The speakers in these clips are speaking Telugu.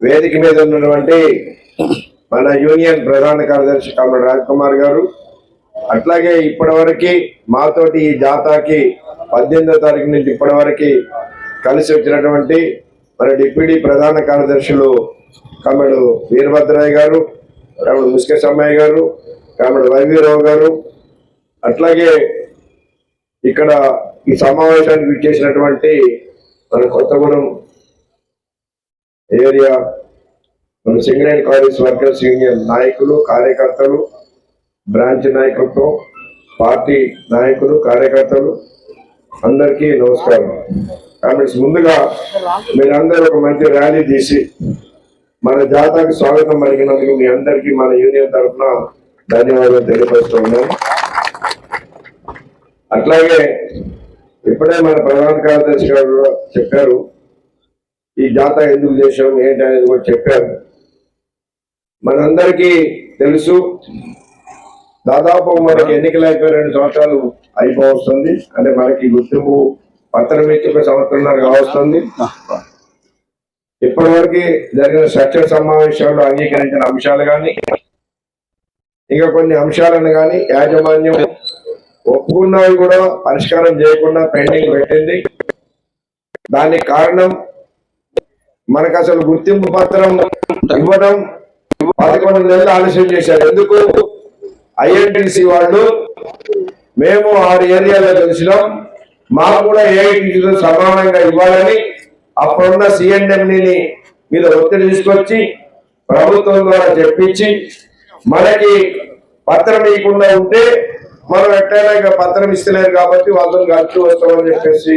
వేదిక మీద ఉన్నటువంటి మన యూనియన్ ప్రధాన కార్యదర్శి కామరెడ్డి రాజ్ కుమార్ గారు, అట్లాగే ఇప్పటివరకు మాతోటి ఈ జాతాకి 18వ తారీఖు నుంచి ఇప్పటివరకు కలిసి వచ్చినటువంటి మన డిప్యూటీ ప్రధాన కార్యదర్శులు కామరెడ్డి వీరభద్రయ్య గారు, కామరెడ్డి ముస్కేష్ అమ్మాయి గారు, కామరెడ్డి వైవీరావు గారు, అట్లాగే ఇక్కడ ఈ సమావేశానికి విచ్చేసినటువంటి మన కొత్తగూడెం ఏరియా మన సింగరేణి కాలేజ్ వర్కర్స్ యూనియన్ నాయకులు, కార్యకర్తలు, బ్రాంచ్ నాయకత్వం, పార్టీ నాయకులు, కార్యకర్తలు అందరికీ నమస్కారం. కాబట్టి ముందుగా మీరందరూ ఒక మంచి ర్యాలీ తీసి మన జాతాకి స్వాగతం పలికినందుకు మీ అందరికీ మన యూనియన్ తరఫున ధన్యవాదాలు తెలియపరుస్తున్నాం. అట్లాగే ఇప్పుడే మన ప్రధాన కార్యదర్శి గారు చెప్పారు, ఈ జాతా ఎందుకు చేసాం ఏంటి అనేది కూడా చెప్పారు. మనందరికీ తెలుసు, దాదాపు మనకి ఎన్నికలు అయిపోయి 2 సంవత్సరాలు అయిపోవస్తుంది. అంటే మనకి గుర్తింపు పత్రం ఇచ్చి 1 సంవత్సరంన్నర కావస్తుంది. ఇప్పటి వరకు జరిగిన చర్చల సమావేశాల్లో అంగీకరించిన అంశాలు కానీ ఇంకా కొన్ని అంశాలను కానీ యాజమాన్యం ఒప్పుకున్నవి కూడా పరిష్కారం చేయకుండా పెండింగ్ పెట్టింది. దానికి కారణం మనకు అసలు గుర్తింపు పత్రం ఇవ్వడం 11 నెలలు ఆలస్యం చేశారు. ఎందుకు? ఐఎన్టీసీ వాళ్ళు మేము 6 ఏరియాలో తెలిసినాం, మాకు కూడా ఏఐటీసీలో సమానంగా ఇవ్వాలని అప్పుడున్న సిఎండిని మీద ఒత్తిడి తీసుకొచ్చి ప్రభుత్వం ద్వారా చెప్పించి మనకి పత్రం ఇవ్వకుండా ఉంటే మనం ఎట్టైనా ఇక పత్రం ఇస్తలేరు కాబట్టి వాళ్ళని కలిసి వస్తామని చెప్పేసి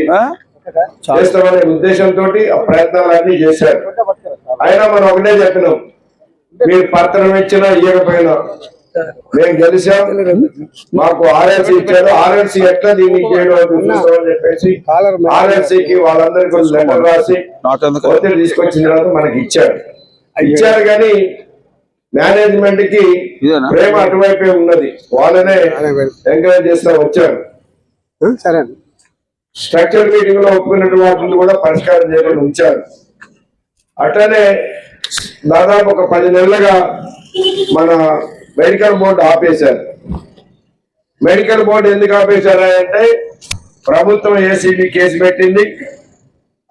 చేస్తామనే ఉద్దేశంతో ఆ ప్రయత్నాలన్నీ చేశారు. అయినా మనం ఒకటే చెప్పినాం, మీరు పత్రం ఇచ్చినా ఇవ్వకపోయినా మేము గెలిచాం, మాకు ఆర్ఎల్సీ ఇచ్చారు, ఆర్ఎల్సీ ఎట్లా దీన్ని చూస్తామని చెప్పేసి ఆర్ఎల్సీకి వాళ్ళందరికీ లెటర్ రాసి ఒత్తిడి తీసుకొచ్చిన తర్వాత మనకి ఇచ్చారు. కానీ మేనేజ్మెంట్ కి ప్రేమ అటువైపే ఉన్నది, వాళ్ళనే ఎంకరేజ్ చేస్తా వచ్చారు. స్ట్రక్చర్ మీటింగ్ లో ఒప్పుకున్నట్టు వాటిని కూడా పరిష్కారం చేయకుండా ఉంచారు. అట్లనే దాదాపు ఒక 10 నెలలుగా మన మెడికల్ బోర్డు ఆపేశారు. మెడికల్ బోర్డు ఎందుకు ఆపేశారంటే ప్రభుత్వం ఏసీబీ కేసు పెట్టింది.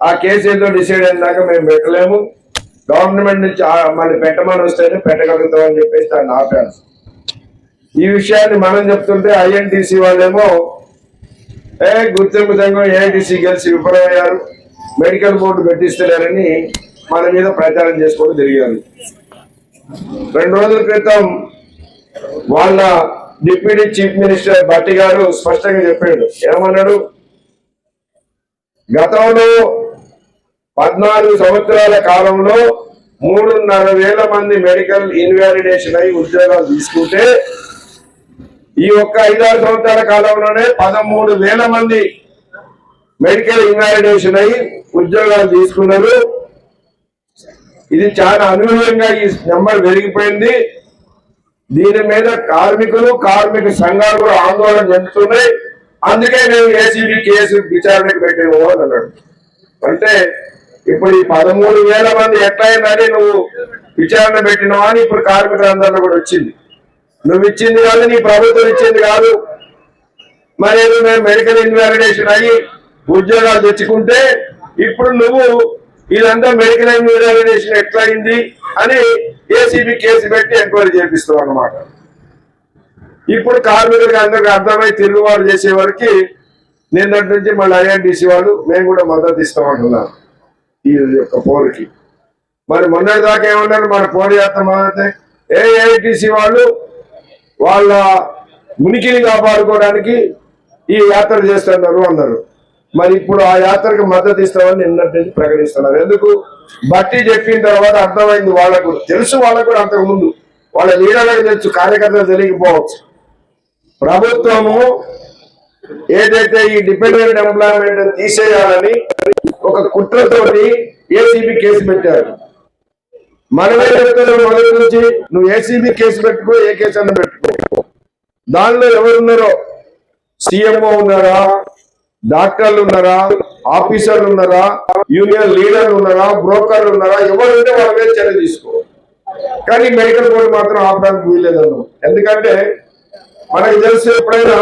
ఆ కేసు ఏదో డిసైడ్ అయినాక మేము పెట్టలేము, గవర్నమెంట్ నుంచి మళ్ళీ పెట్టమని వస్తేనే పెట్టగలుగుతాం అని చెప్పేసి దాన్ని ఆపారు. ఈ విషయాన్ని మనం చెప్తుంటే ఐఎన్టీసీ వాళ్ళేమో గుర్తింపు సంఘం ఏఐటీసీ గెలిచి విఫలమయ్యారు, మెడికల్ బోర్డు పెట్టిస్తలేరని మన మీద ప్రచారం చేసుకోవడం జరిగారు. 2 రోజుల క్రితం వాళ్ళ డిప్యూటీ చీఫ్ మినిస్టర్ భట్టి గారు స్పష్టంగా చెప్పాడు. ఏమన్నాడు? గతంలో 14 సంవత్సరాల కాలంలో 3,500 మంది మెడికల్ ఇన్వాలిడేషన్ అయి ఉద్యోగాలు తీసుకుంటే ఈ ఒక్క 5-6 సంవత్సరాల కాలంలోనే 13,000 మంది మెడికల్ ఇన్వాలిడేషన్ అయి ఉద్యోగాలు తీసుకున్నారు. ఇది చాలా అనూహ్యంగా ఈ నెంబర్ పెరిగిపోయింది. దీని మీద కార్మికులు, కార్మిక సంఘాలు కూడా ఆందోళన చెందుతున్నాయి. అందుకే మేము ఏసీబీ కేసు విచారణకు పెట్టాము అని అన్నాడు. అంటే ఇప్పుడు ఈ 13,000 మంది ఎట్లయిందని నువ్వు విచారణ పెట్టినావా అని ఇప్పుడు కార్మికులందరిలో కూడా వచ్చింది. నువ్వు ఇచ్చింది కాదు, నీ ప్రభుత్వం ఇచ్చింది కాదు. మరి మేము మెడికల్ ఇన్వాలిడేషన్ అయ్యి ఉద్యోగాలు తెచ్చుకుంటే ఇప్పుడు నువ్వు ఇదంతా మెడికల్ ఇన్వాలిడేషన్ ఎట్లా అయింది అని ఏసీబీ కేసు పెట్టి ఎంక్వైరీ చేపిస్తాం అన్నమాట. ఇప్పుడు కార్మికులకి అందరికి అర్థమై తిరుగుబాటు చేసే వరకు నిన్నటి నుంచి మళ్ళీ ఐఎన్టీసీ వాళ్ళు మేము కూడా మద్దతు ఇస్తామంటున్నాం ఈ యొక్క పోరుకి. మరి మొన్నటి దాకా ఏమన్నారు, మన పోరు యాత్ర మొదలైతే ఏఐటీసీ వాళ్ళు వాళ్ళ ఉనికిని కాపాడుకోవడానికి ఈ యాత్ర చేస్తున్నారు అన్నారు. మరి ఇప్పుడు ఆ యాత్రకు మద్దతు ఇస్తామని నిన్నటి నుంచి ప్రకటిస్తున్నారు. ఎందుకు? బట్టి చెప్పిన తర్వాత అర్థమైంది వాళ్ళకు, తెలుసు వాళ్ళకు కూడా అంతకు ముందు, వాళ్ళ లీడర్లకు తెలుసు, కార్యకర్తలు తెలియకపోవచ్చు. ప్రభుత్వము ఏదైతే ఈ డిపెండెంట్ ఎంప్లాయ్మెంట్ తీసేయాలని ఒక కుట్రతోటి ఏసీబీ కేసు పెట్టారు. మనమే చెప్తున్నాం మొదటి నుంచి, నువ్వు ఏసీబీ కేసు పెట్టుకో, ఏ కేసు అన్న పెట్టుకో. దానిలో ఎవరున్నారో, సీఎంఓ ఉన్నారా, డాక్టర్లు ఉన్నారా, ఆఫీసర్లు ఉన్నారా, యూనియన్ లీడర్లు ఉన్నారా, బ్రోకర్లు ఉన్నారా, ఎవరుంటే వాళ్ళ మీద చర్య తీసుకో. కానీ మెడికల్ బోర్డు మాత్రం ఆపడానికి వీల్లేదన్నాం. ఎందుకంటే మనకు తెలిసి ఎప్పుడైనా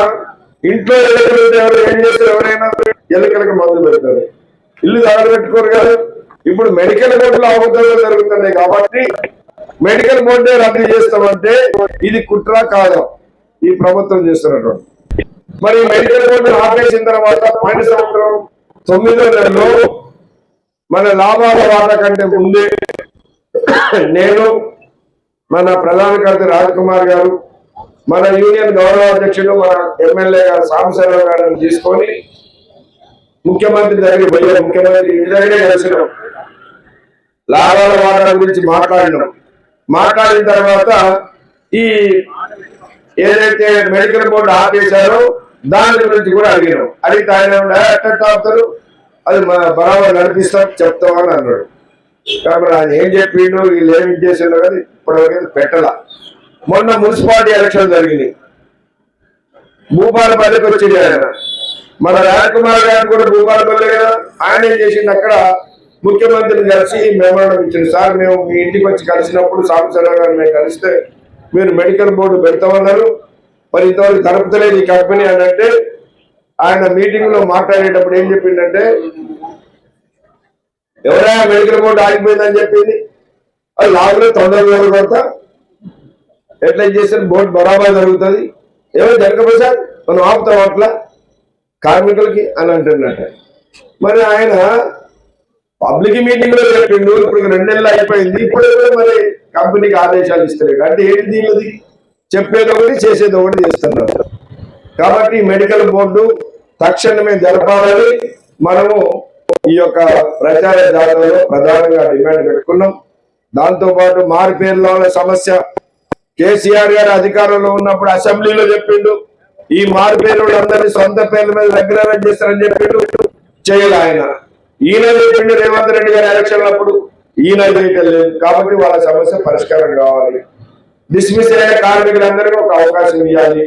ఇంట్లో ఎన్నికలు ఎవరు ఏం చేస్తారు, ఎవరైనా ఎన్నికలకు మందు పెడతారు, ఇల్లు తగలబెట్టుకోరు కదా. ఇప్పుడు మెడికల్ బోర్డులో అవకాశాలు జరుగుతున్నాయి కాబట్టి మెడికల్ బోర్డే రద్దు చేస్తామంటే ఇది కుట్ర కాదా ఈ ప్రభుత్వం చేస్తున్నటువంటి. మరి మెడికల్ బోర్డు ఆపేసిన తర్వాత పోయిన సంవత్సరం 9వ నెలలో మన లాభాల వాటా కంటే ముందే నేను, మన ప్రధాన కార్యదర్శి రాజ్ కుమార్ గారు, మన యూనియన్ గౌరవ అధ్యక్షుడు మన ఎమ్మెల్యే గారు సాంబశివరావు గారిని తీసుకొని ముఖ్యమంత్రి దగ్గరికి పోయారు. ముఖ్యమంత్రి ఇంటి దగ్గరే కలిసినాం, లాభాల వాటా గురించి మాట్లాడిన తర్వాత ఈ ఏదైతే మెడికల్ బోర్డు ఆపేశారో దాని గురించి కూడా అడిగినాం. అడిగితే ఆయన డైరెక్టర్ ఆపుతారు, అది బరాబర్ నడిపిస్తాం చెప్తామని అన్నాడు. కాబట్టి ఆయన ఏం చెప్పిండు, వీళ్ళు ఏమి చేసిండో కానీ ఇప్పటివరకు పెట్టాల. మొన్న మున్సిపాలిటీ ఎలక్షన్ జరిగినాయి, భూపాలపల్లికి వచ్చింది ఆయన. మన రాజ్ కుమార్ గారు కూడా భూపాలపల్లి కదా, ఆయన ఏం చేసిండు అక్కడ ముఖ్యమంత్రిని కలిసి మెమోరాండం ఇచ్చింది. సార్ మేము మీ ఇంటికి వచ్చి కలిసినప్పుడు సాంబశివరావు గారు మేము కలిస్తే మీరు మెడికల్ బోర్డు పెడతామన్నారు, మరి ఇంతవరకు జరుపుతలేదు ఈ కంపెనీ అని అంటే, ఆయన మీటింగ్ లో మాట్లాడేటప్పుడు ఏం చెప్పిందంటే, ఎవరైనా మెడికల్ బోర్డు ఆగిపోయిందని చెప్పింది, అది లాగులో తొందరగా కొడతా, ఎట్లా చేసిన బోర్డు బరాబర్ జరుగుతుంది, ఏమో జరగప్రసాద్ మనం ఆపుతాం అట్లా కార్మికులకి అని అంటున్నట్ట. మరి ఆయన పబ్లిక్ మీటింగ్ లో చెప్పిండు, ఇప్పుడు 2 నెలలు అయిపోయింది, ఇప్పుడు మరి కంపెనీకి ఆదేశాలు ఇస్తలేడు అంటే ఏంటి దీనిది, చెప్పేది ఒకటి చేసేది ఒకటి చేస్తున్నారు. కాబట్టి మెడికల్ బోర్డు తక్షణమే జరపాలని మనము ఈ యొక్క ప్రచార జాతరలో ప్రధానంగా డిమాండ్ పెట్టుకున్నాం. దాంతో పాటు మారు పేర్ల సమస్య కేసీఆర్ గారు అధికారంలో ఉన్నప్పుడు అసెంబ్లీలో చెప్పిండు, ఈ మారు పేర్లందరినీ సొంత పేర్ల మీద రెగ్యులరైజ్ చేస్తారని చెప్పిండు, చేయాలి ఆయన. ఈయన చెప్పిండు రేవంత్ రెడ్డి గారి ఎలక్షన్ అప్పుడు, ఈయన చేయటం లేదు. కాబట్టి వాళ్ళ సమస్య పరిష్కారం కావాలి, డిస్మిస్ అయిన కార్మికులందరికీ ఒక అవకాశం ఇవ్వాలి.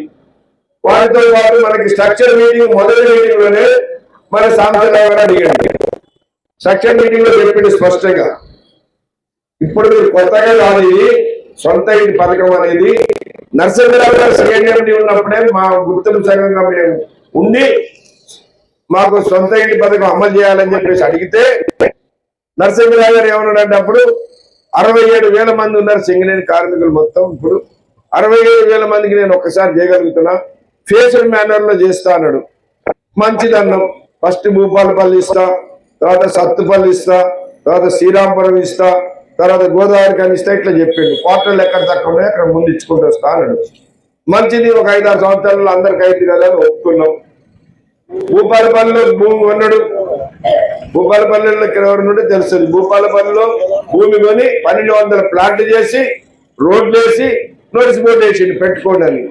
వాటితో పాటు మనకి స్ట్రక్చర్ మీటింగ్ మొదటి మీటింగ్ లోనే మన సాంబశివరావు గారు అడిగాడు. స్ట్రక్చర్ మీటింగ్ లో చెప్పిండు స్పష్టంగా, ఇప్పుడు మీరు కొత్తగా కాదు, ఇది సొంత ఇంటి పథకం అనేది నరసింహరావు గారు సిఎండి ఉన్నప్పుడే మా గుర్తింపు సంఘంగా మేము ఉండి మాకు సొంత ఇంటి పథకం అమలు చేయాలని చెప్పేసి అడిగితే నరసింహరావు గారు ఏమన్నాడంటే, అప్పుడు 67,000 మంది ఉన్నారు సింగరేణి కార్మికులు మొత్తం. ఇప్పుడు 67,000 మందికి నేను ఒక్కసారి చేయగలుగుతున్నా, ఫేస్డ్ మేనర్ లో చేస్తా అన్నాడు. మంచిది అన్నాం. ఫస్ట్ భూపాలపల్లి ఇస్తా, తర్వాత సత్తుపల్లి ఇస్తా, తర్వాత శ్రీరాంపురం ఇస్తా, తర్వాత గోదావరి కానీ ఇస్తా, ఇట్లా చెప్పిండు. క్వార్టర్లు ఎక్కడ తక్కువ ఉన్నాయి అక్కడ ముందు ఇచ్చుకుంటూ వస్తా అన్నాడు. మంచిది, ఒక 5-6 సంవత్సరాల్లో అందరికి అయింది కదా అని ఒప్పుకున్నాం. భూపాలపల్లిలో భూమి కొన్నాడు, భూపాలపల్లిలో ఎవరి నుండి తెలుస్తుంది. భూపాలపల్లిలో భూమి కొని 1200 ప్లాట్లు చేసి రోడ్లు వేసి నోటీస్ బోర్డు వేసిండు పెట్టుకోండి అని.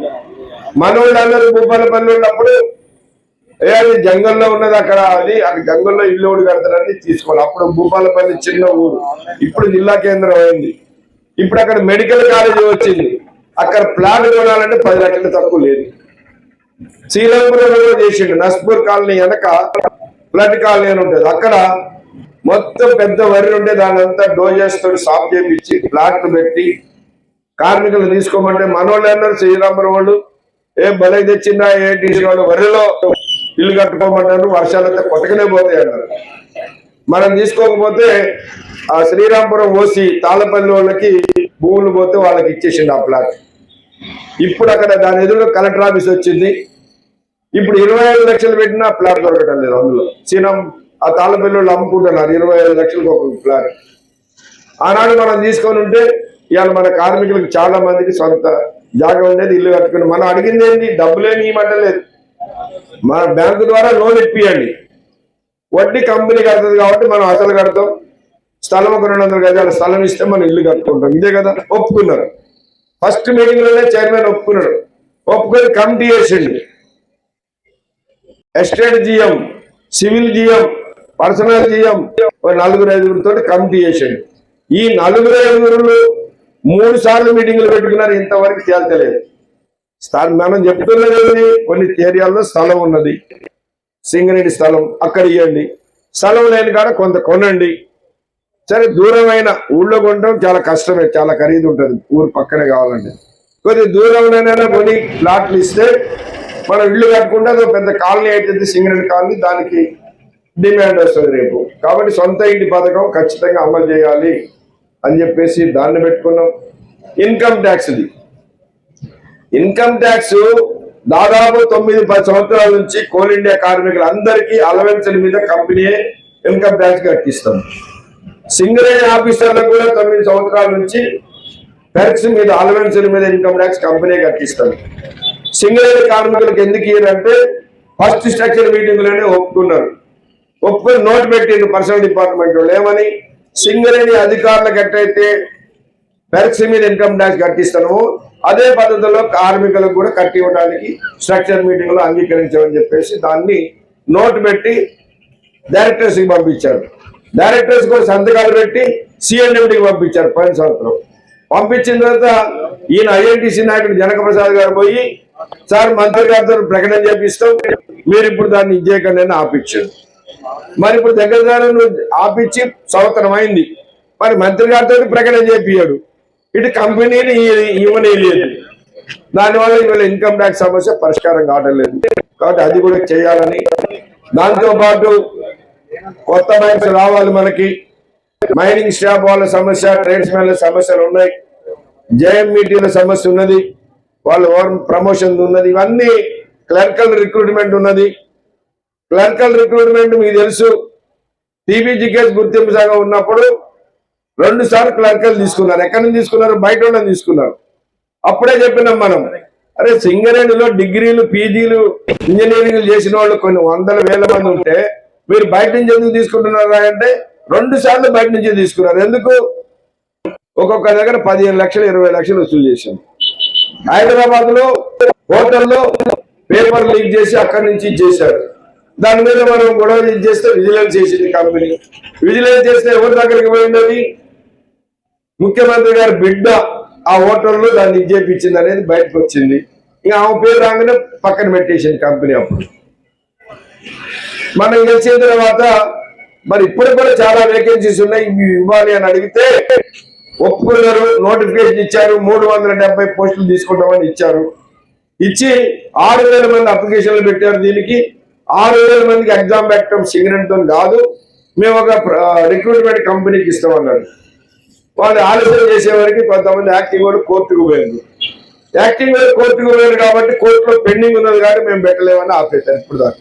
మనోళ్ళు అందరూ భూపాలపల్లి ఉన్నప్పుడు అది జంగల్లో ఉన్నది, అక్కడ అది జంగల్లో ఇల్లు ఓడి కడతారని తీసుకోవాలి. అప్పుడు భూపాలపల్లి చిన్న ఊరు, ఇప్పుడు జిల్లా కేంద్రం అయింది. ఇప్పుడు అక్కడ మెడికల్ కాలేజీ వచ్చింది, అక్కడ ప్లాట్ కొనాలంటే 10 లక్షలు తక్కువ లేదు. శ్రీలంకలో చేసిండు, నస్పూర్ కాలనీ వెనక ఫ్లడ్ కాలనీ అని ఉంటుంది, అక్కడ మొత్తం పెద్ద వరి ఉంటే దాని అంతా డోజర్స్ తోటి సాఫ్ చేయించి ప్లాట్లు పెట్టి కార్మికులు తీసుకోమంటే మనోళ్ళు అన్నారు శ్రీరామపురం వాళ్ళు, ఏం బలై తెచ్చిందా ఏంటి వాళ్ళు వరిలో ఇల్లు కట్టుకోమంటారు, వర్షాలంతా కొట్టకనే పోతాయి అన్నారు. మనం తీసుకోకపోతే ఆ శ్రీరాంపురం ఓసి తాళపల్లి వాళ్ళకి భూములు పోతే వాళ్ళకి ఇచ్చేసిండు ఆ ప్లాట్. ఇప్పుడు అక్కడ దాని ఎదురుగా కలెక్టర్ ఆఫీస్ వచ్చింది. ఇప్పుడు 25 లక్షలు పెట్టినా ప్లాట్ దొరకటం లేదు. అందులో సీనం ఆ తాళపల్లి వాళ్ళు అమ్ముకుంటున్నారు 25 లక్షలకు ఒక ప్లాట్. ఆనాడు మనం తీసుకొని ఉంటే ఇవాళ మన కార్మికులకు చాలా మందికి సొంత జాగా ఉండేది, ఇల్లు కట్టుకుని. మనం అడిగింది ఏంటి, డబ్బులేని ఇవ్వమంటలేదు, మన బ్యాంకు ద్వారా లోన్ ఇప్పియండి, వడ్డీ కంపెనీ కడుతుంది కాబట్టి మనం అసలు కడతాం, స్థలం ఒక 200 గజాల స్థలం ఇస్తే మనం ఇల్లు కట్టుకుంటాం, ఇదే కదా. ఒప్పుకున్నారు. ఫస్ట్ మీటింగ్ లోనే చైర్మన్ ఒప్పుకున్నాడు. ఒప్పుకొని కమిటీ వేసిండు, estate GM, civil GM, personal GM, 4-5 తోటి కమిటీ వేసిండు. ఈ 4-5 3 సార్లు మీటింగ్లు పెట్టుకున్నారు, ఇంతవరకు తేల్చలేదు. మనం చెప్తున్నది కొన్ని ఏరియాల్లో స్థలం ఉన్నది, సింగరేణి స్థలం, అక్కడ ఇవ్వండి, స్థలం లేని కాడ కొంత కొనండి. సరే దూరమైన ఊళ్ళో కొనడం చాలా కష్టమే, చాలా ఖరీదు ఉంటుంది, ఊరు పక్కనే కావాలంటే. కొద్ది దూరంలోనైనా కొని ప్లాట్లు ఇస్తే మనం ఇల్లు కట్టుకుంటే అది పెద్ద కాలనీ అవుతుంది, సింగరేణి కాలనీ, దానికి డిమాండ్ వస్తుంది రేపు. కాబట్టి సొంత ఇంటి పథకం ఖచ్చితంగా అమలు చేయాలి అని చెప్పేసి దాన్ని పెట్టుకున్నాం. ఇన్కమ్ ట్యాక్స్ది, ఇన్కమ్ ట్యాక్స్ దాదాపు 9-10 సంవత్సరాల నుంచి కోల్ ఇండియా కార్మికులందరికీ అలవెన్సుల మీద కంపెనీయే ఇన్కమ్ ట్యాక్స్ కట్టిస్తాం. సింగరేణి ఆఫీసర్లకు కూడా 9 సంవత్సరాల నుంచి ట్యాక్స్ మీద అలవెన్సుల మీద ఇన్కమ్ ట్యాక్స్ కంపెనీ కట్టిస్తాం. సింగరేణి కార్మికులకు ఎందుకు ఇయ్యారంటే ఫస్ట్ స్ట్రక్చర్ మీటింగ్ లోనే ఒప్పుకొని నోట్ పెట్టిండు పర్సనల్ డిపార్ట్మెంట్ వాళ్ళు. ఏమని? సింగరేణి అధికారులకు ఎట్లయితే ట్యాక్స్ మీద ఇన్కమ్ ట్యాక్స్ కట్టిస్తాను అదే పద్ధతిలో కార్మికులకు కూడా కట్టి ఇవ్వడానికి స్ట్రక్చర్ మీటింగ్ లో అంగీకరించామని చెప్పేసి దాన్ని నోట్ పెట్టి డైరెక్టర్స్ కి పంపించారు. డైరెక్టర్స్ కూడా సంతకాలు పెట్టి సిఎండికి పంపించారు. పోయిన సంవత్సరం పంపించిన తర్వాత ఈయన ఐఎన్టీసీ నాయకుడు జనక ప్రసాద్ గారు పోయి, సార్ మంత్రి గారితో ప్రకటన చేపిస్తాం, మీరు ఇప్పుడు దాన్ని ఇచ్చేయకండి అని ఆపించాడు. మరి ఇప్పుడు దగ్గర ఆపించి సంవత్సరం అయింది, మరి మంత్రి గారితో ప్రకటన చేపియాడు, ఇటు కంపెనీని ఇవ్వలేదు. దానివల్ల ఇవాళ ఇన్కమ్ ట్యాక్స్ సమస్య పరిష్కారం కావడం లేదు. కాబట్టి అది కూడా చేయాలని, దాంతో పాటు కొత్త మైన్స్ రావాలి మనకి, మైనింగ్ స్టాఫ్ వాళ్ళ సమస్య, ట్రేడ్స్ మ్యాన్ల సమస్యలు ఉన్నాయి, జేఎంఈటీల సమస్య ఉన్నది, వాళ్ళ ప్రమోషన్ ఉన్నది, ఇవన్నీ క్లర్కల్ రిక్రూట్మెంట్ ఉన్నది. క్లర్కల్ రిక్రూట్మెంట్ మీకు తెలుసు, టీబీజీకేస్ గుర్తింపు సంఘం ఉన్నప్పుడు 2 సార్లు క్లర్కల్ తీసుకున్నారు. ఎక్కడి నుంచి తీసుకున్నారు? బయట వాళ్ళని తీసుకున్నారు. అప్పుడే చెప్పినాం మనం, అరే సింగరేణిలో డిగ్రీలు, పీజీలు, ఇంజనీరింగ్ చేసిన వాళ్ళు కొన్ని 100,000 మంది ఉంటే మీరు బయట నుంచి ఎందుకు తీసుకుంటున్నారా అంటే 2 సార్లు బయట నుంచి తీసుకున్నారు. ఎందుకు? ఒక్కొక్క దగ్గర 15 లక్షలు 20 లక్షలు వసూలు చేశాం. హైదరాబాద్ లో హోటల్లో పేపర్ లీక్ చేసి అక్కడి నుంచి చేశారు. దాని మీద మనం గొడవ చేస్తే విజిలెన్స్ చేసింది కంపెనీ. విజిలెన్స్ చేస్తే ఎవరి దగ్గరికి పోయింది? ముఖ్యమంత్రి గారి బిడ్డ ఆ హోటల్లో దాన్ని చేపించింది అనేది బయటకు వచ్చింది. ఇంకా ఆమె పేరు రాగానే పక్కన పెట్టేసింది కంపెనీ. అప్పుడు మనం గెలిచిన తర్వాత మరి ఇప్పుడు కూడా చాలా వేకెన్సీస్ ఉన్నాయి, ఇవి ఇవ్వాలి అని అడిగితే ఒప్పుకున్నారు. నోటిఫికేషన్ ఇచ్చారు, 370 పోస్టులు తీసుకుంటామని ఇచ్చారు. ఇచ్చి 6,000 మంది అప్లికేషన్లు పెట్టారు. దీనికి 6,000 మందికి ఎగ్జామ్ పెట్టడం సింగరేణితో కాదు, మేము ఒక రిక్రూట్మెంట్ కంపెనీకి ఇస్తామన్నారు. వాళ్ళు ఆలోచన చేసేవారికి కొంతమంది యాక్టింగ్ కూడా కోర్టుకు పోయింది. యాక్టింగ్ కూడా కోర్టుకు పోయారు కాబట్టి కోర్టులో పెండింగ్ ఉన్నది కాబట్టి మేము పెట్టలేమని ఆపేశారు. ఇప్పుడు దాకా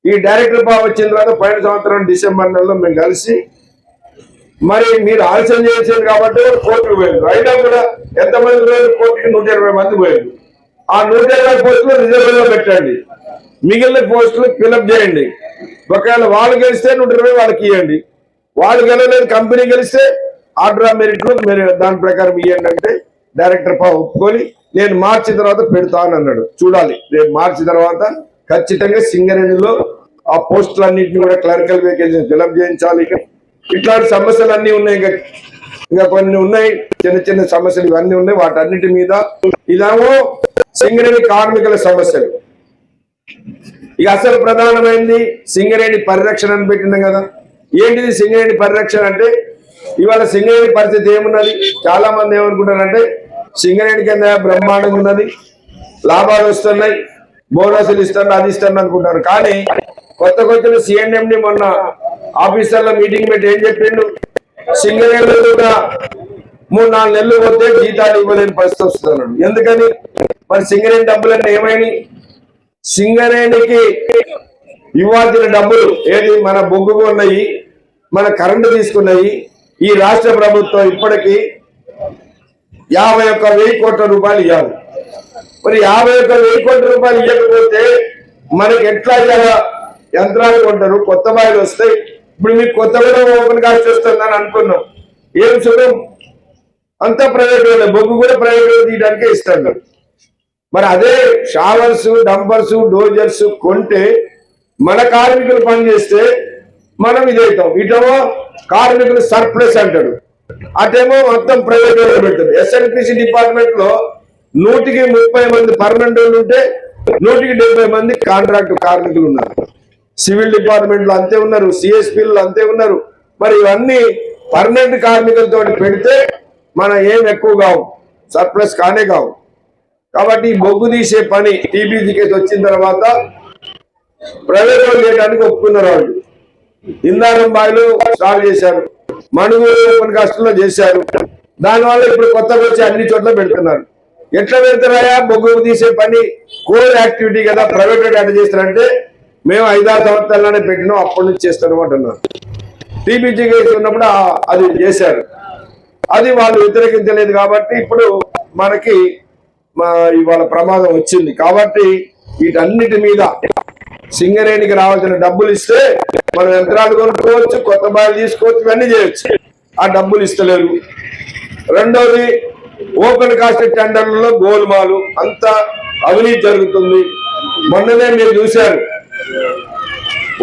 ఈ డైరెక్టర్ బాబు వచ్చిన తర్వాత పోయిన సంవత్సరం డిసెంబర్ నెలలో మేము కలిసి, మరి మీరు ఆలోచన చేసేది కాబట్టి కోర్టుకు పోయారు. అయినా కూడా ఎంతమంది రోజులు కోర్టుకి 120 మంది పోయారు. ఆ 120 పోస్టులు రిజర్వ్ లో పెట్టండి, మిగిలిన పోస్టులు ఫిలప్ చేయండి. ఒకవేళ వాళ్ళు గెలిస్తే 120 వాళ్ళకి ఇవ్వండి, వాళ్ళు గెలవలేదు కంపెనీ గెలిస్తే ఆర్డర్ ఆఫ్ మెరిట్లు మీరు దాని ప్రకారం ఇవ్వండి అంటే డైరెక్టర్ ఒప్పుకొని నేను మార్చి తర్వాత పెడతాను అన్నాడు. చూడాలి, రేపు మార్చి తర్వాత ఖచ్చితంగా సింగరేణిలో ఆ పోస్టులన్నింటినీ కూడా క్లరికల్ వేకెన్సీ ఫిలప్ చేయించాలి. ఇట్లాంటి సమస్యలు అన్నీ ఉన్నాయి, ఇంకా కొన్ని ఉన్నాయి చిన్న చిన్న సమస్యలు, ఇవన్నీ ఉన్నాయి. వాటన్నిటి మీద ఇదేమో సింగరేణి కార్మికుల సమస్యలు. ఇక అసలు ప్రధానమైనది సింగరేణి పరిరక్షణ అని పెట్టినాం కదా. ఏంటిది సింగరేణి పరిరక్షణ అంటే? ఇవాళ సింగరేణి పరిస్థితి ఏమున్నది? చాలా మంది ఏమనుకుంటారంటే సింగరేణి కింద బ్రహ్మాండంగా ఉన్నది, లాభాలు వస్తున్నాయి, బోనసులు ఇస్తాను, అది ఇస్తాను అనుకుంటారు. కానీ కొత్త సిఎండి మొన్న ఆఫీసర్ల మీటింగ్ పెట్టి ఏం చెప్పిండు? సింగరేణిలో 3-4 నెలలు పోతే జీతాలు ఇవ్వలేని పరిస్థితి వస్తుంది. ఎందుకని? మరి సింగరేణి డబ్బులన్నీ ఏమైనాయి? సింగరేణికి ఇవ్వాల్సిన డబ్బులు ఏది? మన బొగ్గు ఉన్నాయి, మన కరెంటు తీసుకున్నాయి. ఈ రాష్ట్ర ప్రభుత్వం ఇప్పటికీ 51,000 కోట్ల రూపాయలు ఇవ్వాలి. మరి 51,000 కోట్ల రూపాయలు ఇవ్వకపోతే మనకి ఎట్లా ఇవ్వాలా? యంత్రాలు కొంటారు, కొత్త బాయిలు వస్తాయి. ఇప్పుడు మీకు కొత్తగా ఓపెన్ కాస్ట్ వస్తుందని అనుకున్నాం, ఏం సుఖం? అంతా ప్రైవేట్ వాళ్ళే, బొగ్గు కూడా ప్రైవేట్ తీయడానికే ఇస్తారు. మరి అదే షావర్స్, డంపర్స్, డోజర్స్ కొంటే మన కార్మికులు పనిచేస్తే మనం ఇదవుతాం. ఇటేమో కార్మికులు సర్ప్లస్ అంటాడు, అటేమో మొత్తం ప్రైవేట్ వాళ్ళు పెడతాడు. ఎస్ఎన్పిసి డిపార్ట్మెంట్ లో 130 మంది పర్మనెంట్ వాళ్ళు ఉంటే 170 మంది కాంట్రాక్ట్ కార్మికులు ఉన్నారు. సివిల్ డిపార్ట్మెంట్లో అంతే ఉన్నారు, సిఎస్పీలు అంతే ఉన్నారు. మరి ఇవన్నీ పర్మనెంట్ కార్మికులతో పెడితే మన ఏం ఎక్కువ కావు, సర్ప్లస్ కానే కావు. కాబట్టి బొగ్గు తీసే పని టీబీజీ కేసు వచ్చిన తర్వాత ప్రైవేట్ వాళ్ళు చేయడానికి ఒప్పుకున్నారు. వాళ్ళు ఇందారం బాయిలు స్టార్ట్ చేశారు, మణుగు ఓపెన్ కాస్ట్లో చేశారు. దానివల్ల ఇప్పుడు కొత్తగా వచ్చి అన్ని చోట్ల పెడుతున్నారు. ఎట్లా పెడతారా? బొగ్గు తీసే పని కోర్ యాక్టివిటీ కదా, ప్రైవేట్ ఎట్లా చేస్తారంటే మేము 5-6 సంవత్సరాలనే పెట్టినాం, అప్పటి నుంచి చేస్తాను అంటున్నారు. టీబీజీ కేసు ఉన్నప్పుడు అది చేశారు, అది వాళ్ళు వ్యతిరేకించలేదు. కాబట్టి ఇప్పుడు మనకి ఇవాళ ప్రమాదం వచ్చింది. కాబట్టి వీటన్నిటి మీద సింగరేణికి రావాల్సిన డబ్బులు ఇస్తే మనం యంత్రాలు కొనుక్కోవచ్చు, కొత్త బాయిలు తీసుకోవచ్చు, ఇవన్నీ చేయొచ్చు. ఆ డబ్బులు ఇస్తలేరు. రెండోది ఓపెన్ కాస్ట్ టెండర్లలో గోల్మాలు, అంత అవినీతి జరుగుతుంది. మొన్ననే మీరు చూశారు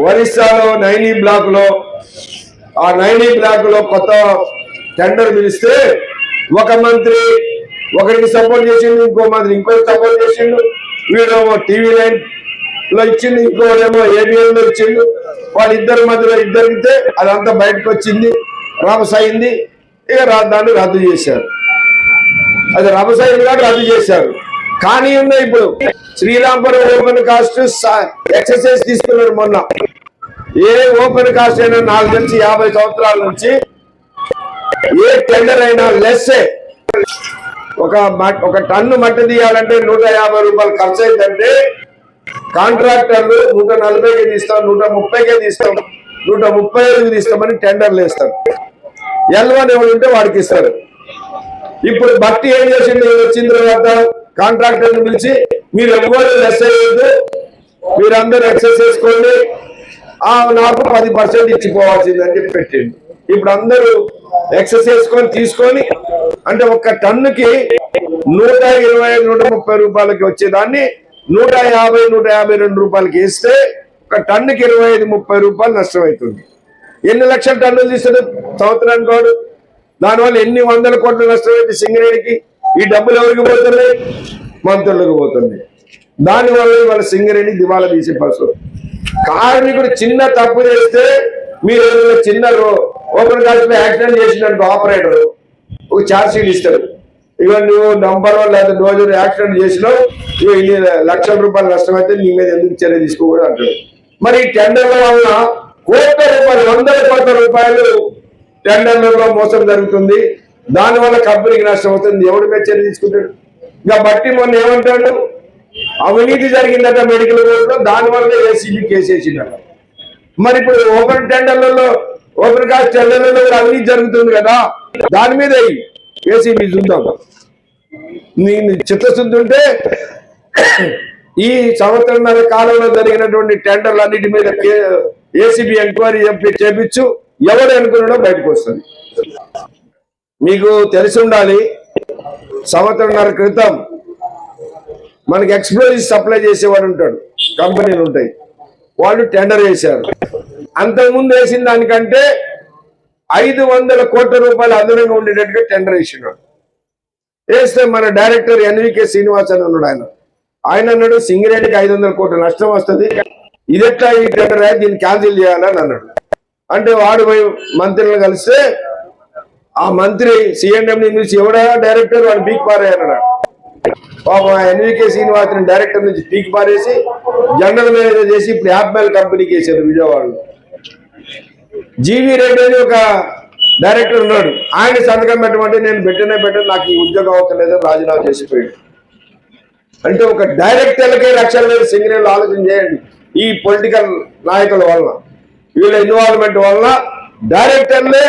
ఒరిస్సాలో నైనీ బ్లాక్ లో, ఆ నైనీ బ్లాక్ లో కొత్త టెండర్ పిలిస్తే ఒక మంత్రి ఒకరికి సపోర్ట్ చేసిండు, ఇంకో మంత్రి ఇంకోటి సపోర్ట్ చేసిండు. వీడేమో TV9 లో ఇచ్చిండు, ఇంకోడేమో ABN లో ఇచ్చిండు. వాళ్ళిద్దరి మధ్యలో ఇద్దరికితే అదంతా బయటకు వచ్చింది, రభస అయింది. ఇక దాన్ని రద్దు చేశారు. అది రభస అయింది కాబట్టి రద్దు చేశారు. కానీ ఉన్నాయి ఇప్పుడు శ్రీరాంపురం ఓపెన్ కాస్ట్ ఎక్సర్సైజ్ తీసుకున్నారు మొన్న. ఏ ఓపెన్ కాస్ట్ అయినా నాకు తెలిసి 50 సంవత్సరాల నుంచి ఏ టెండర్ అయినా లెస్సే. ఒక టన్ను మట్టి తీయాలంటే 150 రూపాయలు ఖర్చు అయిందంటే కాంట్రాక్టర్లు 140కే తీస్తాం, 130కే తీస్తాం, 135కి తీస్తామని టెండర్లు వేస్తారు. L1 ఎవరు ఉంటే వాడికి ఇస్తారు. ఇప్పుడు బట్టి ఏం చేసింది, వచ్చిన తర్వాత కాంట్రాక్టర్ని పిలిచి మీరు ఎవరు లెస్ అయ్యేది, మీరందరూ ఎక్సెస్ చేసుకోండి, నాకు 10% ఇచ్చిపోవాల్సిందని చెప్పి పెట్టింది. ఇప్పుడు అందరూ ఎక్సెస్ చేసుకొని తీసుకొని, అంటే ఒక టన్నుకి 125-130 రూపాయలకి వచ్చేదాన్ని 150-152 రూపాయలకి వేస్తే ఒక టన్నుకి 25-30 రూపాయలు నష్టం అవుతుంది. ఎన్ని లక్షల టన్నులు తీస్తుంది సంవత్సరానికి వాడు? దానివల్ల ఎన్ని వందల కోట్ల నష్టం అయితే సింగరేణికి. ఈ డబ్బులు ఎవరికి పోతున్నాయి? మంత్రులకు పోతుంది. దానివల్ల వాళ్ళ సింగరేణి దివాలా తీసే పరిస్థితి. కార్మికుడు చిన్న తప్పు చేస్తే మీరు చిన్న ఓపెన్ కాస్ట్ యాక్సిడెంట్ చేసినట్టు ఆపరేటర్ ఒక ఛార్జ్ షీట్ ఇస్తారు. ఇక నువ్వు నంబర్ 1 లేదా డోజర్ యాక్సిడెంట్ చేసినావు, ఇక ఇన్ని లక్షల రూపాయలు నష్టమైతే నీ మీద ఎందుకు చర్య తీసుకోకూడదు అంటాడు. మరి టెండర్ల వలన కోట్ల రూపాయలు, 100 కోట్ల రూపాయలు టెండర్లలో మోసం జరుగుతుంది. దానివల్ల కంపెనీకి నష్టం అవుతుంది. ఎవడి మీద చర్య తీసుకుంటాడు? ఇక బట్టి మొన్న ఏమంటాడు, అవినీతి జరిగిందట మెడికల్ బోర్డులో, దానివల్ల ఏసీబీ కేసు వేసిందట. మరి ఇప్పుడు ఓపెన్ టెండర్లలో, ఓపెన్ కాస్ట్ టెండర్లలో అవినీతి జరుగుతుంది కదా, దాని మీద ఏసీబీ చూద్దాం. నేను చిత్తశుద్ధి ఉంటే ఈ సంవత్సరంన్నర కాలంలో జరిగినటువంటి టెండర్లు అన్నిటి మీద ఏసీబీ ఎంక్వైరీ చేపించు, ఎవరు అనుకున్నాడో బయటకు వస్తుంది. మీకు తెలిసి ఉండాలి, సంవత్సరంన్నర క్రితం మనకి ఎక్స్ప్లోజివ్ సప్లై చేసేవాడు ఉంటాడు, కంపెనీలు ఉంటాయి, వాళ్ళు టెండర్ వేశారు. అంతకుముందు వేసిన దానికంటే 500 కోట్ల రూపాయలు అదనంగా ఉండేటట్టుగా టెండర్ వేసినాడు. వేస్తే మన డైరెక్టర్ NVK శ్రీనివాస్ అని ఉన్నాడు. ఆయన అన్నాడు, సింగరేణికి 500 కోట్ల నష్టం వస్తుంది, ఇదెట్లా ఈ టెండర్ దీన్ని క్యాన్సిల్ చేయాలని అన్నాడు. అంటే వాడు పోయి మంత్రులను కలిస్తే ఆ మంత్రి C&Mని పిలిచి, ఎవడా డైరెక్టర్, వాడు పీక్ పారే అన్నాడు. పాపం NVK శ్రీనివాసని డైరెక్టర్ నుంచి పీక్ పారేసి జనరల్ మేనేజర్ చేసి ఇప్పుడు యాప్మెల్ కంపెనీకి వేసారు విజయవాడలో. GV రెడ్డి అని ఒక డైరెక్టర్ ఉన్నాడు, ఆయన సంతకం పెట్టమంటే నేను పెట్టనే నాకు ఈ ఉద్యోగం అవసరం లేదని రాజీనామా చేసిపోయాడు. అంటే ఒక డైరెక్టర్లకే లక్షల వేలు సింగరేణిలో ఆలోచన చేయండి. ఈ పొలిటికల్ నాయకుల వలన, వీళ్ళ ఇన్వాల్వ్మెంట్ వలన డైరెక్టర్లే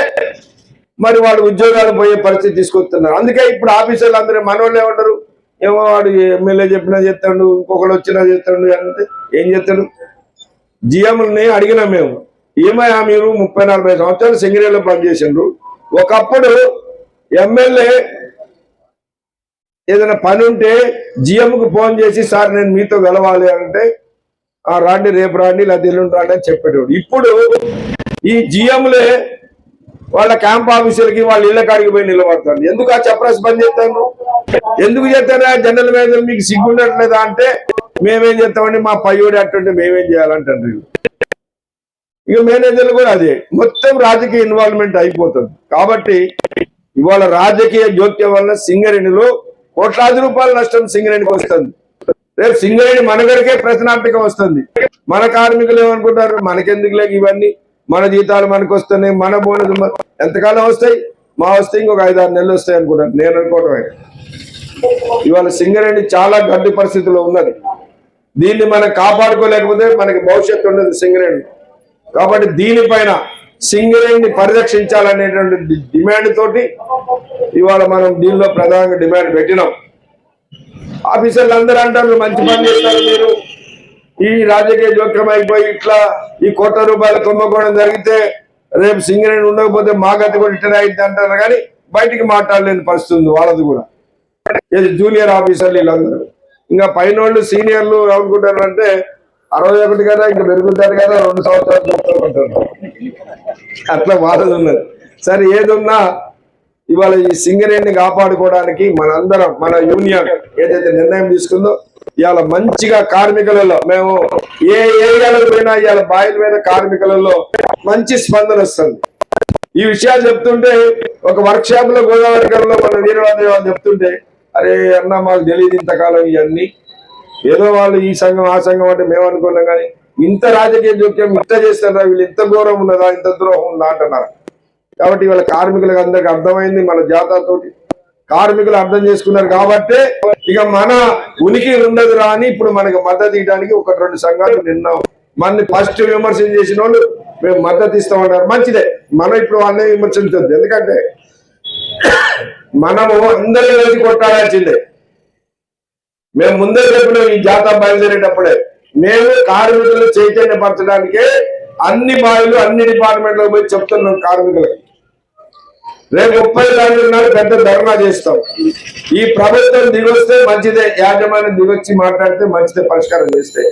మరి వాళ్ళు ఉద్యోగాలు పోయే పరిస్థితి తీసుకొస్తున్నారు. అందుకే ఇప్పుడు ఆఫీసర్లు అందరూ మనోళ్ళు ఏమంటారు, ఏమో వాడు ఎమ్మెల్యే చెప్పినా చేస్తాడు, ఇంకొకరు వచ్చినా చేస్తాడు అంటే ఏం చేస్తాడు? GMని అడిగినాం మేము, ఏమయ్యా మీరు 30-40 సంవత్సరాలు సింగరేణిలో పనిచేసిండ్రు, ఒకప్పుడు ఎమ్మెల్యే ఏదైనా పని ఉంటే GMకు ఫోన్ చేసి, సార్ నేను మీతో కలవాలి అంటే, రాండి రేపు రాండి లేదా ఎల్లుండి రాండి అని చెప్పేటోడు. ఇప్పుడు ఈ GMలే వాళ్ళ క్యాంప్ ఆఫీసర్కి వాళ్ళ ఇళ్ళ కాడికి పోయి నిలబడతాడు. ఎందుకు ఆ చప్రాస్ పని చేస్తాను? ఎందుకు చేస్తారా? జనరల్ మేనేజర్ మీకు సిగ్గుండట్లేదా అంటే, మేమేం చేస్తామండి, మా పయ్యోడి అట్టుంటే మేమేం చేయాలంటారు. ఇక మేనేజర్లు కూడా అదే, మొత్తం రాజకీయ ఇన్వాల్వ్మెంట్ అయిపోతుంది. కాబట్టి ఇవాళ రాజకీయ జోక్యం వల్ల సింగరేణిలో కోట్లాది రూపాయల నష్టం సింగరేణికి వస్తుంది. రేపు సింగరేణి మనగడికే ప్రశ్నార్థకం వస్తుంది. మన కార్మికులు ఏమనుకుంటారు, మనకెందుకు లేక ఇవన్నీ, మన జీతాలు మనకు వస్తున్నాయి, మన బోనస్ ఎంతకాలం వస్తాయి, మా వస్తే ఇంకొక 5-6 నెలలు వస్తాయి అనుకుంటారు. నేను అనుకోవటమే. ఇవాళ సింగరేణి చాలా గడ్డు పరిస్థితిలో ఉన్నది. దీన్ని మనం కాపాడుకోలేకపోతే మనకి భవిష్యత్తు ఉండదు సింగరేణి. కాబట్టి దీనిపైన సింగరేణిని పరిరక్షించాలనేటువంటి డిమాండ్ తోటి ఇవాళ మనం దీనిలో ప్రధానంగా డిమాండ్ పెట్టినాం. ఆఫీసర్లు అందరూ అంటారు మంచి పని చేస్తారు మీరు, ఈ రాజకీయ జోక్యం అయిపోయి ఇట్లా ఈ కోట్ల రూపాయల కుంభకోణం జరిగితే రేపు సింగరేణి ఉండకపోతే మా గతి కూడా ఇట్లా అయింది అంటారు. కానీ బయటికి మాట్లాడలేని పరిస్థితి ఉంది వాళ్ళది కూడా. జూనియర్ ఆఫీసర్లు వీళ్ళందరూ, ఇంకా పైన వాళ్ళు సీనియర్లు ఏమనుకుంటారు అంటే 61 కదా ఇంకా పెరుగుతారు కదా 2 సంవత్సరాలు ఉంటారు, అట్లా వాళ్ళది ఉన్నది. సరే ఏదున్నా ఇవాళ ఈ సింగరేణిని కాపాడుకోవడానికి మనందరం, మన యూనియన్ ఏదైతే నిర్ణయం తీసుకుందో ఇవాళ మంచిగా కార్మికులలో మేము ఏ ఏరియాలకు పోయినా ఇవాళ బాయిల మీద కార్మికులలో మంచి స్పందన వస్తుంది. ఈ విషయాలు చెప్తుంటే ఒక వర్క్ షాప్ లో గోదావరికరంలో మన వీరవాది వాళ్ళు చెప్తుంటే, అరే అన్న మాకు తెలియదు ఇంతకాలం ఇవన్నీ, ఏదో వాళ్ళు ఈ సంఘం ఆ సంఘం అంటే మేము అనుకున్నాం, కానీ ఇంత రాజకీయ జోక్యం ఇంత చేస్తారా, వీళ్ళు ఇంత ఘోరం ఉన్నదా, ఇంత ద్రోహం ఉందా అంటున్నారు. కాబట్టి ఇవాళ కార్మికులకు అందరికి అర్థమైంది, మన జాతరతోటి కార్మికులు అర్థం చేసుకున్నారు. కాబట్టి ఇక మన ఉనికి ఉండదురా అని ఇప్పుడు మనకు మద్దతు ఇవ్వడానికి 1-2 సంఘాలు నిన్న మన ఫస్ట్ విమర్శన చేసిన వాళ్ళు మేము మద్దతు ఇస్తామన్నారు. మంచిదే, మనం ఇప్పుడు వాళ్ళని విమర్శించద్దు, ఎందుకంటే మనము అందరూ కలిసి కొట్టాల్సిందే. మేము ముందే చెప్పిన ఈ జాతర బయలుదేరేటప్పుడే మేము కార్మికులు చైతన్యపరచడానికే అన్ని బాయిలు అన్ని డిపార్ట్మెంట్లకు పోయి చెప్తున్నాం కార్మికులకి. రేపు 30 తారీఖు నాడు పెద్ద ధర్నా చేస్తాం. ఈ ప్రభుత్వం దిగొస్తే మంచిదే, యాజమాన్యం దిగొచ్చి మాట్లాడితే మంచిదే, పరిష్కారం చేస్తే.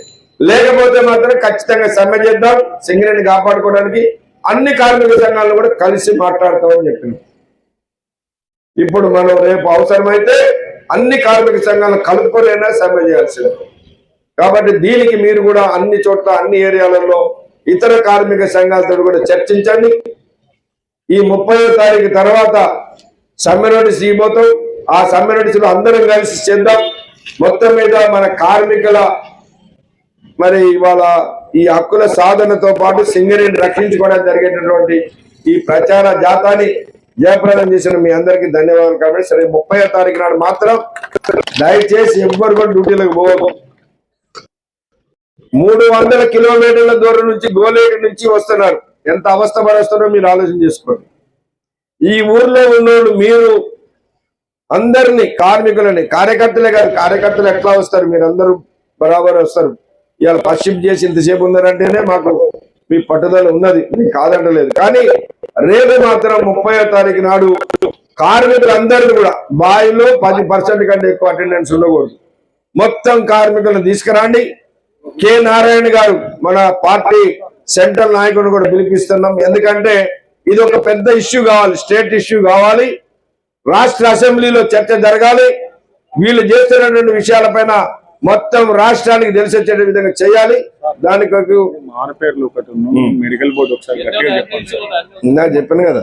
లేకపోతే మాత్రం ఖచ్చితంగా సమ్మె చేద్దాం. సింగరేణిని కాపాడుకోవడానికి అన్ని కార్మిక సంఘాలను కూడా కలిసి మాట్లాడతామని చెప్పినాం. ఇప్పుడు మనం రేపు అవసరమైతే అన్ని కార్మిక సంఘాలను కలుపుకొనైనా సమ్మె చేయాల్సింది. కాబట్టి దీనికి మీరు కూడా అన్ని చోట్ల అన్ని ఏరియాలలో ఇతర కార్మిక సంఘాలతో కూడా చర్చించండి. ఈ 30వ తారీఖు తర్వాత సమ్మె నోటీస్ ఇవ్వబోతాం. ఆ సమ్మె నోటీసులో అందరం కలిసి చేద్దాం. మొత్తం మీద మన కార్మికుల మరి ఇవాళ ఈ హక్కుల సాధనతో పాటు సింగరేణిని రక్షించుకోవడానికి జరిగేటటువంటి ఈ ప్రచార జాతాన్ని జయప్రదం చేసిన మీ అందరికీ ధన్యవాదాలు. కాబట్టి సరే 30వ తారీఖు నాడు మాత్రం దయచేసి ఎవ్వరు కూడా డ్యూటీలకు పోవద్దు. 300 కిలోమీటర్ల దూరం నుంచి గోలేరు నుంచి వస్తున్నారు. ఎంత అవస్థ పడొస్తారో మీరు ఆలోచన చేసుకోండి. ఈ ఊర్లో ఉన్నోళ్ళు మీరు అందరినీ కార్మికులని, కార్యకర్తలే కాదు, కార్యకర్తలు ఎట్లా వస్తారు, మీరు అందరూ బరాబర్ వస్తారు. ఇవాళ పశ్చిమ చేసి ఇంతసేపు ఉన్నారంటేనే మాకు మీ పట్టుదల ఉన్నది, మీకు కాదంటలేదు. కానీ రేపు మాత్రం 30వ తారీఖు నాడు కార్మికులందరినీ కూడా బాయిలో 10% కంటే ఎక్కువ అటెండెన్స్ ఉండకూడదు. మొత్తం కార్మికులను తీసుకురండి. కె నారాయణ గారు మన పార్టీ సెంట్రల్ నాయకుడిని కూడా పిలిపిస్తున్నాం. ఎందుకంటే ఇది ఒక పెద్ద ఇష్యూ కావాలి, స్టేట్ ఇష్యూ కావాలి. రాష్ట్ర అసెంబ్లీలో చర్చ జరగాలి. వీళ్ళు చేస్తున్నటువంటి విషయాలపైన మొత్తం రాష్ట్రానికి తెలిసొచ్చే విధంగా చేయాలి. దానికి మారుపేర్లు ఒకటి మెడికల్ బోర్డు ఒకసారి గట్టిగా చెప్పండి సార్. ఇందాక చెప్పాను కదా.